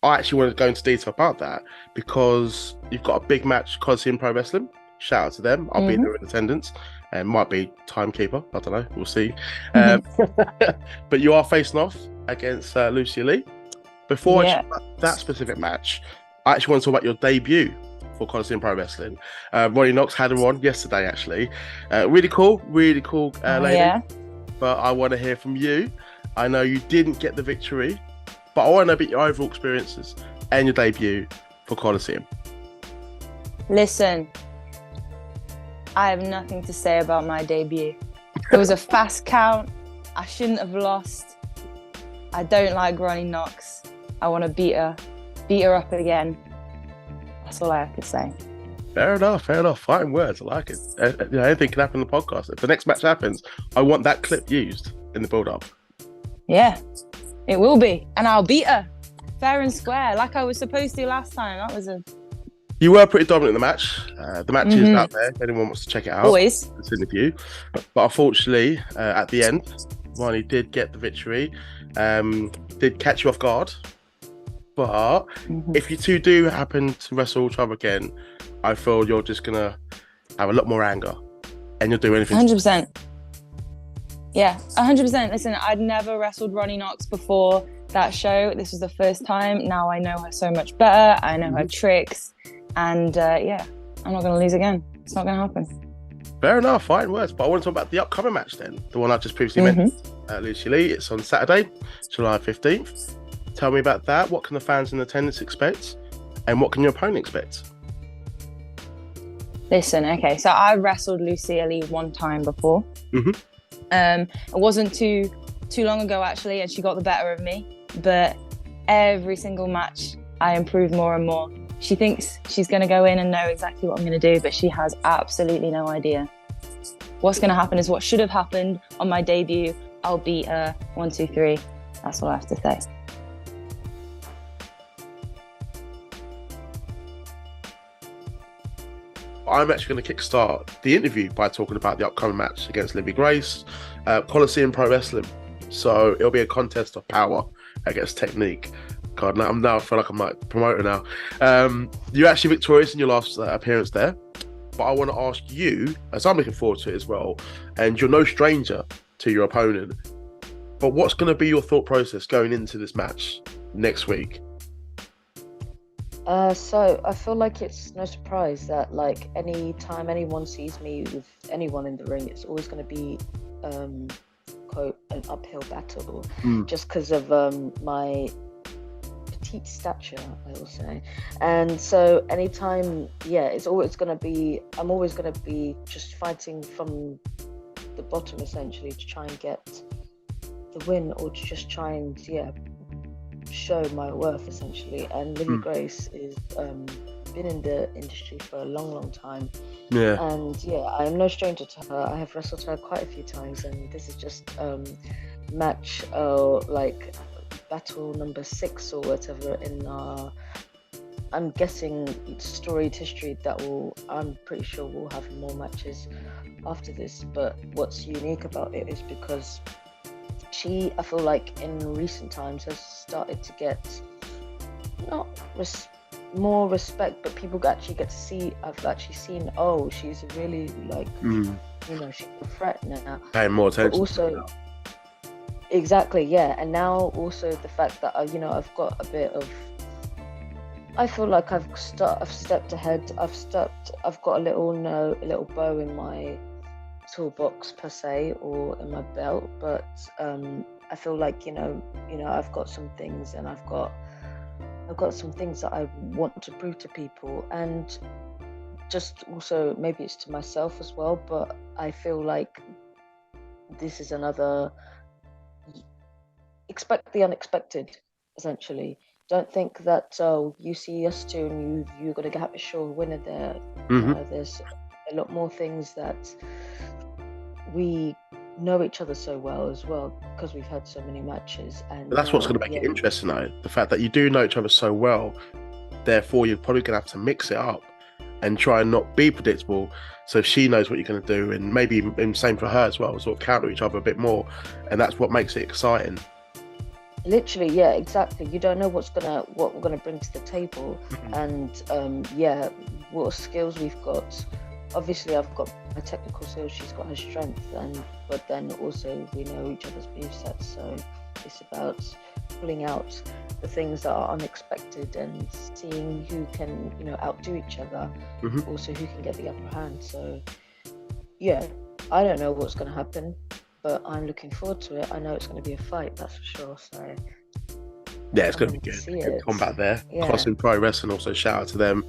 I actually want to go into detail about that because you've got a big match, Colosseum Pro Wrestling. Shout out to them. I'll be there in attendance and might be timekeeper. I don't know. We'll see. Um, but you are facing off against Lucia Lee. Before I Yeah. talk about that specific match, I actually want to talk about your debut for Colosseum Pro Wrestling. Ronnie Knocks had him on yesterday, actually. Really cool Oh, lady. yeah. But I want to hear from you. I know you didn't get the victory, but I want to know about your overall experiences and your debut for Colosseum. Listen, I have nothing to say about my debut. It was a fast count. I shouldn't have lost. I don't like Ronnie Knocks. I want to beat her up again. That's all I have to say. Fair enough. Fighting words. I like it. Anything can happen in the podcast. If the next match happens, I want that clip used in the build-up. Yeah, it will be. And I'll beat her. Fair and square, like I was supposed to last time. You were pretty dominant in the match. The match is out there if anyone wants to check it out. Always. This interview. But unfortunately, at the end, Ronnie did get the victory. Did catch you off guard. But if you two do happen to wrestle each other again, I feel you're just going to have a lot more anger and you'll do anything. 100%. Yeah, 100%. Listen, I'd never wrestled Ronnie Knocks before that show. This was the first time. Now I know her so much better. I know her tricks. And yeah, I'm not going to lose again. It's not going to happen. Fair enough, fine words. But I want to talk about the upcoming match then. The one I just previously mentioned. Lucia Lee. It's on Saturday, July 15th. Tell me about that. What can the fans in attendance expect? And what can your opponent expect? Listen, okay, so I wrestled Lucia Lee one time before. It wasn't too long ago, actually, and she got the better of me. But every single match, I improve more and more. She thinks she's going to go in and know exactly what I'm going to do, but she has absolutely no idea. What's going to happen is what should have happened on my debut. I'll beat her 1, 2, 3. That's all I have to say. I'm actually going to kickstart the interview by talking about the upcoming match against Libby Grace, Colosseum Pro Wrestling. So it'll be a contest of power against technique. God, now I feel like I'm like promoter now. You're actually victorious in your last appearance there, but I want to ask you, as I'm looking forward to it as well, and you're no stranger to your opponent, but what's going to be your thought process going into this match next week? So I feel like it's no surprise that like any time anyone sees me with anyone in the ring, it's always going to be quote an uphill battle, just because of my petite stature, I will say. And so anytime, it's always going to be, I'm always going to be just fighting from the bottom essentially to try and get the win, or to just try and show my worth essentially. And Libby Grace is been in the industry for a long time, and I am no stranger to her. I have wrestled her quite a few times, and this is just match like battle number 6 or whatever in our, I'm guessing, storied history that I'm pretty sure we'll have more matches after this. But what's unique about it is because she, I feel like in recent times, has started to get not more respect, but people actually get to see, I've actually seen, oh, she's really like, she's a threat now. Paying more attention. But also, exactly, yeah. And now also the fact that, I've got a bit of, I feel like I've stepped ahead. I've got a little bow in my toolbox per se, or in my belt, but I feel like I've got some things, and I've got some things that I want to prove to people, and just also maybe it's to myself as well. But I feel like this is another, expect the unexpected essentially. Don't think that you see us two and you're gonna have a sure winner there. There's a lot more things that we know each other so well as well, because we've had so many matches. And but that's what's going to make it interesting, though. The fact that you do know each other so well, therefore you're probably going to have to mix it up and try and not be predictable, so she knows what you're going to do, and maybe same for her as well, sort of counter each other a bit more, and that's what makes it exciting. Literally, yeah, exactly. You don't know what we're gonna bring to the table, and what skills we've got. Obviously, I've got my technical skills. She's got her strength, but then also we know each other's movesets. So it's about pulling out the things that are unexpected and seeing who can, outdo each other. Also, who can get the upper hand. So yeah, I don't know what's going to happen, but I'm looking forward to it. I know it's going to be a fight, that's for sure. So yeah, it's going to be good. Good combat there. Yeah. Colosseum Pro Wrestling, also shout out to them.